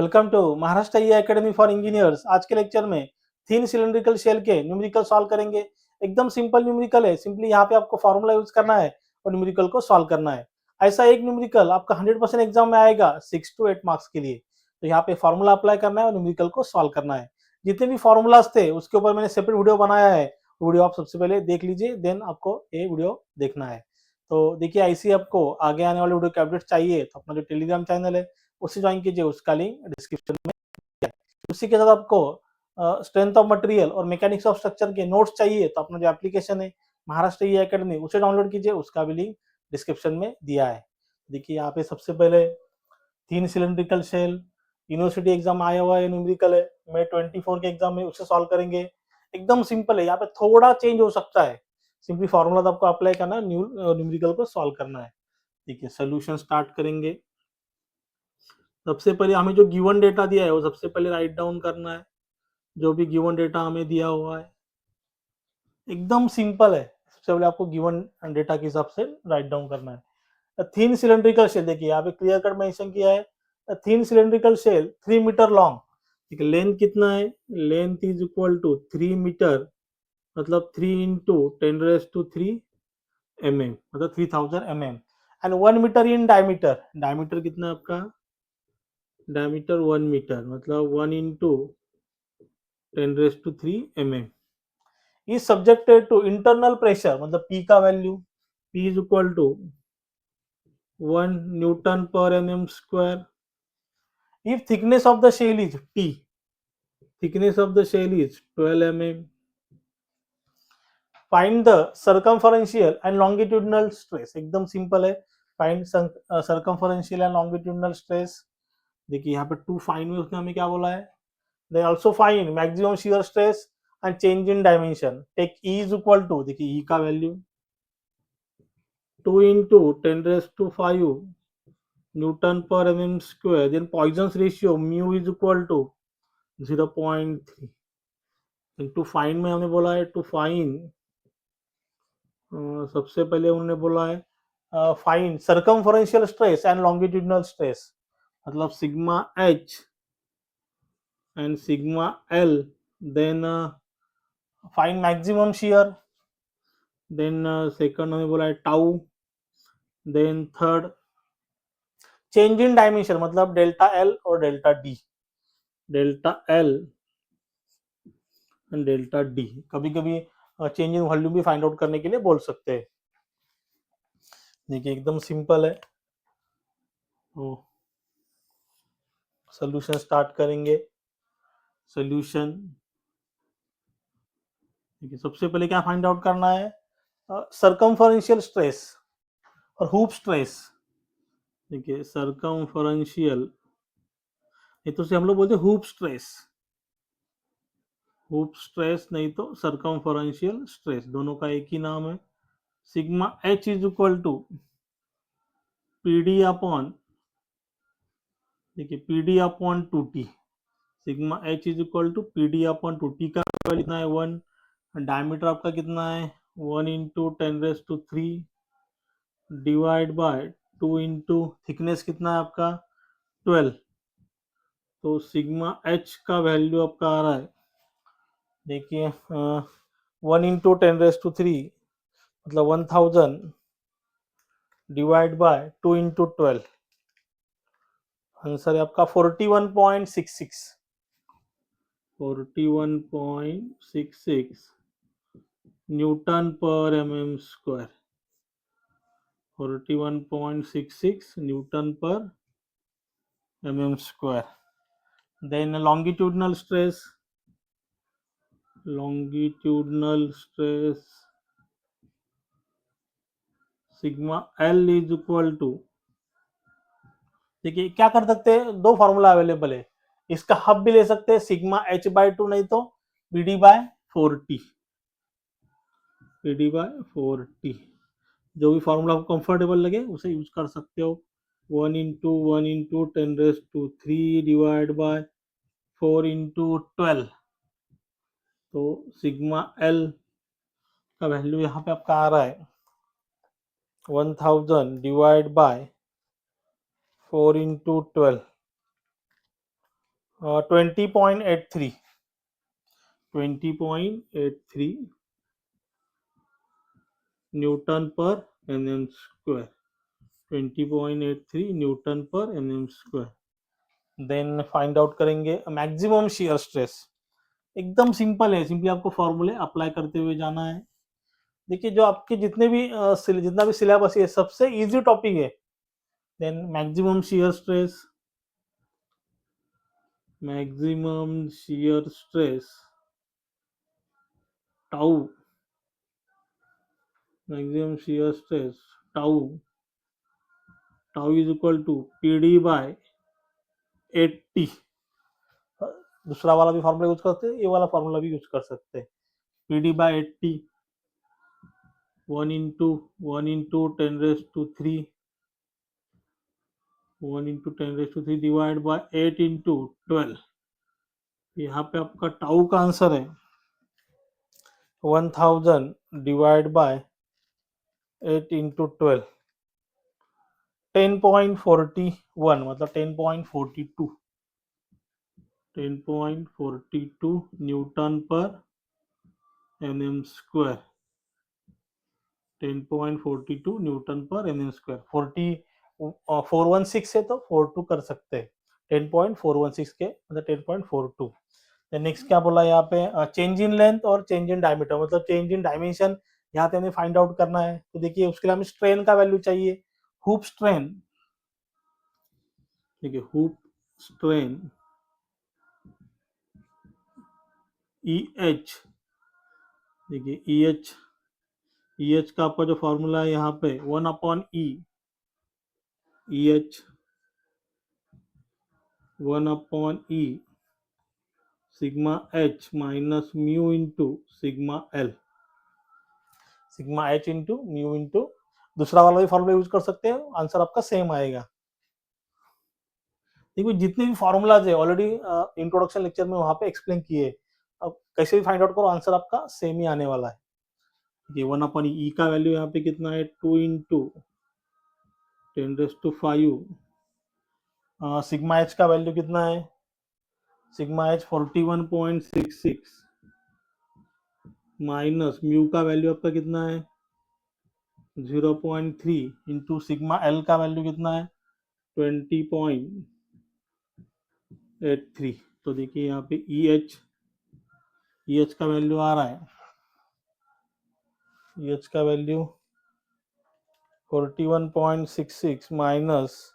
Welcome to Maharashtra eAcademy for engineers. आज के lecture में थीन सिलेंड्रिकल शेल के न्यूमेरिकल सॉल्व करेंगे। एकदम सिंपल न्यूमेरिकल है, सिंपली यहाँ पे आपको फॉर्मूला यूज करना है और न्यूमेरिकल को सॉल्व करना है। ऐसा एक न्यूमेरिकल आपका 100% एग्जाम में आएगा 6 to 8 मार्क्स के लिए। तो यहाँ पे फॉर्मूला अप्लाई करना है और न्यूमेरिकल को सॉल्व करना है। जितने भी फॉर्मूलाज थे उसके ऊपर मैंने सेपरेट वीडियो बनाया है, वीडियो आप सबसे पहले देख लीजिए, देन आपको ये वीडियो देखना है। तो देखिए, ऐसी आपको आगे आने वाले वीडियो के अपडेट चाहिए तो अपना जो टेलीग्राम चैनल है उसे ज्वाइन कीजिए, उसका लिंक डिस्क्रिप्शन में है। उसी के साथ आपको स्ट्रेंथ ऑफ मटेरियल और मैकेनिक्स ऑफ स्ट्रक्चर के नोट्स चाहिए तो अपना जो एप्लीकेशन है महाराष्ट्र eAcademy उसे डाउनलोड कीजिए, उसका भी लिंक डिस्क्रिप्शन में दिया है। देखिए यहाँ पे सबसे पहले थीन सिलेंड्रिकल शेल यूनिवर्सिटी एग्जाम आया हुआ है, न्यूमेरिकल है, May 24 के एग्जाम में उसे सॉल्व करेंगे। एकदम सिंपल है, यहाँ पे थोड़ा चेंज हो सकता है, सिंपली फॉर्मूला आपको अप्लाई करना है, न्यूमेरिकल को सॉल्व करना है। ठीक है, सोल्यूशन स्टार्ट करेंगे। सबसे पहले हमें जो गिवन डेटा दिया है वो सबसे पहले राइट डाउन करना है, जो भी गिवन डेटा हमें दिया हुआ है। एकदम सिंपल है, सबसे पहले आपको गिवन डेटा के हिसाब से राइट डाउन करना है। थीन सिलेंड्रिकल शेल, देखिए यहाँ पे क्लियर कट मेंशन किया है, thin cylindrical shell 3 metre long. ठीक है, लेंथ कितना है, length is equal to 3 metre, मतलब 3 इंटू 10⁻³ mm, मतलब 3000 mm, and 1 metre in diameter. Diameter कितना है आपका, डायमीटर 1 मीटर, मतलब 1 into 10⁻³ mm is subjected to internal pressure, मतलब P का value, P is equal to 1 Newton per mm square. If thickness of the shell is T, thickness of the shell is 12 mm. Find the circumferential and longitudinal stress. एकदम simple है, find circumferential and longitudinal stress। देखिए यहाँ पे to find में उसने हमें क्या बोला है, they also find maximum shear stress and change in dimension. Take E is equal to, देखिए E का value 2 into 10⁵ Newton per mm square. Then Poisson's ratio mu is equal to 0.3. To find में हमें बोला है, to find सबसे पहले उन्होंने बोला है find circumferential stress and longitudinal stress, मतलब sigma H and sigma L, then find maximum shear, then second हमें बोला है tau, then third change in dimension, मतलब डेल्टा एल और delta D, delta L and delta D. कभी कभी change in volume भी find out करने के लिए बोल सकते हैं। देखिए एकदम सिंपल है, तो सोल्यूशन स्टार्ट करेंगे। सोल्यूशन, देखिए सबसे पहले क्या फाइंड आउट करना है, सर्कमफरेंशियल स्ट्रेस और हुप स्ट्रेस। देखिए सर्कमफरेंशियल, नहीं तो हम लोग बोलते हैं हुप स्ट्रेस, हुप स्ट्रेस नहीं तो सर्कमफरेंशियल स्ट्रेस, दोनों का एक ही नाम है। Sigma H is equal to PD upon, देखिए PD upon 2t, sigma H is equal to PD upon 2t का वैल्यू कितना है 1, डायमीटर आपका कितना है 1 into 10⁻³ divide by 2 into thickness कितना है आपका 12, तो सिग्मा एच का वैल्यू आपका आ रहा है, देखिए 1 इंटू 10⁻³ मतलब 1000 डिवाइड बाय 2 इंटू 12, आंसर है आपका 41.66, 41.66 newton per mm square, 41.66 newton per mm square. Then longitudinal stress, longitudinal stress sigma L is equal to, देखिए क्या कर सकते हैं, दो फॉर्मूला अवेलेबल है, इसका हाफ भी ले सकते हैं सिग्मा एच बाय 2, नहीं तो PD by 4t, PD by 4t, जो भी फॉर्मूला आपको कंफर्टेबल लगे उसे यूज कर सकते हो। 1 इंटू 10⁻³ डिवाइड बाय 4 इंटू 12, तो सिग्मा एल का वैल्यू यहाँ पे आपका आ रहा है 1000 divide by 4 into 12, 20.83 20.83 newton per mm square 20.83 newton per mm square. Then find out करेंगे मैक्सिमम शियर स्ट्रेस। एकदम सिंपल है, सिंपली आपको फॉर्मूले अप्लाई करते हुए जाना है। देखिए जो आपके जितने भी जितना भी सिलेबस है सबसे इजी टॉपिक है। Then maximum shear stress tau maximum shear stress tau tau is equal to PD by 80। दूसरा वाला भी फॉर्मूला यूज करते हैं, ये वाला फॉर्मूला भी यूज कर सकते हैं। PD by 80 1 into 10 raised to 3 1 into 10 raised to 3 divide by 8 into 12। यहाँ पे आपका टाउ का आंसर है 1000 डिवाइड बाय 8 into 12 10.41 मतलब 10.42 Newton per mm square 10.42 Newton per mm square 416 है तो 42 कर सकते हैं। 10.416 के मतलब 10.42। नेक्स्ट क्या बोला यहाँ पे चेंज इन लेंथ और चेंज इन डायमीटर मतलब चेंज इन डायमेंशन यहाँ पे हमें फाइंड आउट करना है। तो देखिए उसके लिए हमें स्ट्रेन का वैल्यू चाहिए। हुप स्ट्रेन, देखिए हुप स्ट्रेन EH, देखिए EH का आपका जो फॉर्मूला है यहाँ पे 1/E EH 1/E sigma H minus mu into sigma L sigma H into mu into दूसरा वाला भी फॉर्मूला यूज कर सकते हैं, आंसर आपका सेम आएगा। देखिए जितने भी फॉर्मूलाज है ऑलरेडी इंट्रोडक्शन लेक्चर में वहां पे एक्सप्लेन किए। अब कैसे भी फाइंड आउट करो आंसर आपका सेम ही आने वाला है। ये 1/E का वैल्यू यहाँ पे कितना है 2 into 10⁵ सिग्मा H का वैल्यू कितना है सिग्मा H 41.66 माइनस म्यू का वैल्यू आपका कितना है 0.3 इंटू सिग्मा L का वैल्यू कितना है 20.83। तो देखिए यहाँ पे EH का वैल्यू आ रहा है EH का value 41.66 minus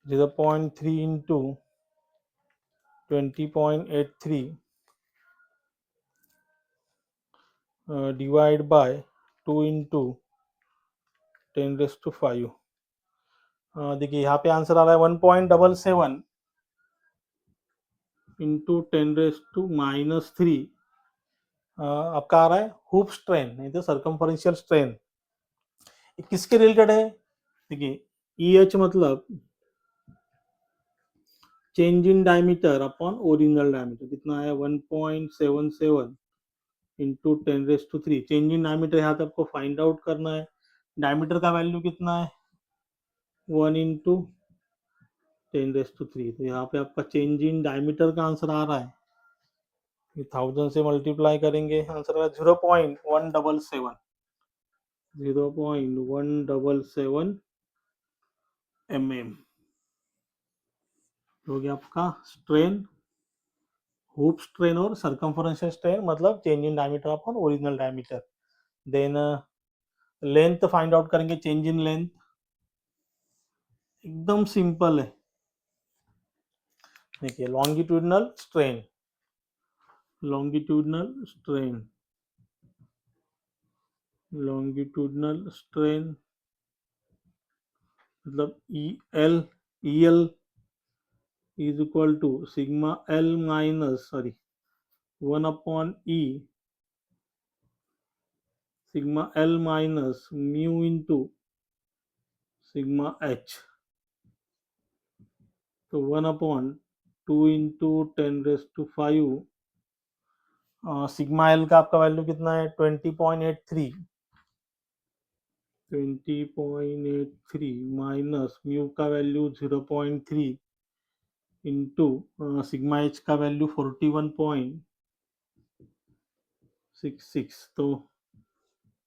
0.3 into 20.83 divide by 2 into 10⁵। देखिए यहाँ पे आंसर आ रहा है 1.77 इंटू 10⁻³ आपका आ रहा है हुप स्ट्रेन नहीं तो सर्कमफरेंशियल स्ट्रेन। किसके रिलेटेड है देखिए EH मतलब change in diameter upon original diameter कितना है 1.77 इंटू 10⁻³ चेंज इन डायमीटर यहाँ पे आपको फाइंड आउट करना है। डायमीटर का वैल्यू कितना है 1 इंटू 10⁻³। तो यहाँ पे आपका चेंज इन डायमीटर का आंसर आ रहा है 1000 से मल्टीप्लाई करेंगे आंसर आ रहा है 0.177 mm हो गया आपका स्ट्रेन हुप स्ट्रेन और सर्कमफरेंशियल स्ट्रेन मतलब change in diameter upon original diameter. Then length find out करेंगे चेंज इन लेंथ एकदम सिंपल है। देखिए लॉन्गिट्यूडनल स्ट्रेन मतलब EL is equal to sigma L minus 1/E sigma L minus mu into sigma H। तो 1/2 into 10⁵ sigma L का आपका value कितना है 20.83 माइनस म्यू का वैल्यू 0.3 इंटू सिग्मा एच का वैल्यू 41.66, तो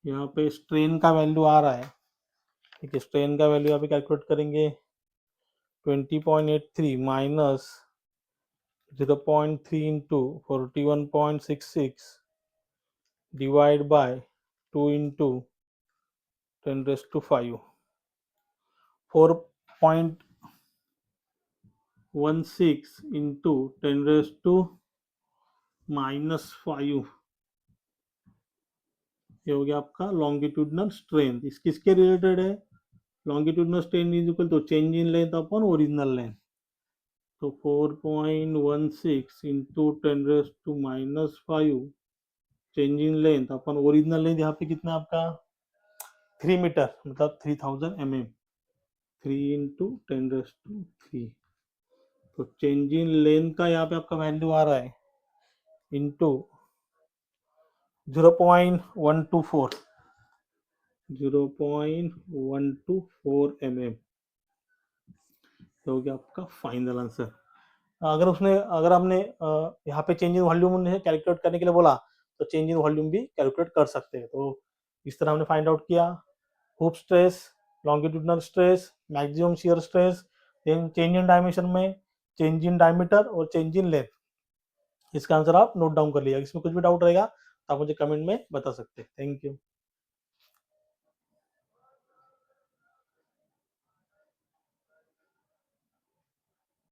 यहाँ पे स्ट्रेन का वैल्यू आ रहा है। ठीक है, स्ट्रेन का वैल्यू यहाँ पे कैलकुलेट करेंगे 20.83 minus 0.3 into 41.66 divide by 2 into 10⁵, 4.16 into 10⁻⁻5, ये हो गया आपका लॉन्गिट्यूडनल स्ट्रेन। इस किसके रिलेटेड है? Longitudinal strain is equal to change in length upon original length. तो 4.16 into 10⁻⁻5 change in length upon original length यहाँ पे कितना आपका 3 मीटर, मतलब 3000 mm, 3 इंटू 10⁻3, तो चेंज इन लेंथ का यहाँ पे आपका वैल्यू आ रहा है इंटू 0.124 mm, तो हो गया आपका फाइनल आंसर। अगर हमने यहाँ पे चेंज इन वॉल्यूम कैलकुलेट करने के लिए बोला तो चेंज इन वॉल्यूम भी कैलकुलेट कर सकते हैं। तो इस तरह हमने फाइंड आउट किया hoop stress, longitudinal stress, maximum shear stress, change in dimension में, चेंज इन डायमीटर और चेंज इन लेंथ। इसका आंसर आप नोट डाउन कर लिया। इसमें कुछ भी डाउट रहेगा तो आप मुझे कमेंट में बता सकते हैं। Thank you.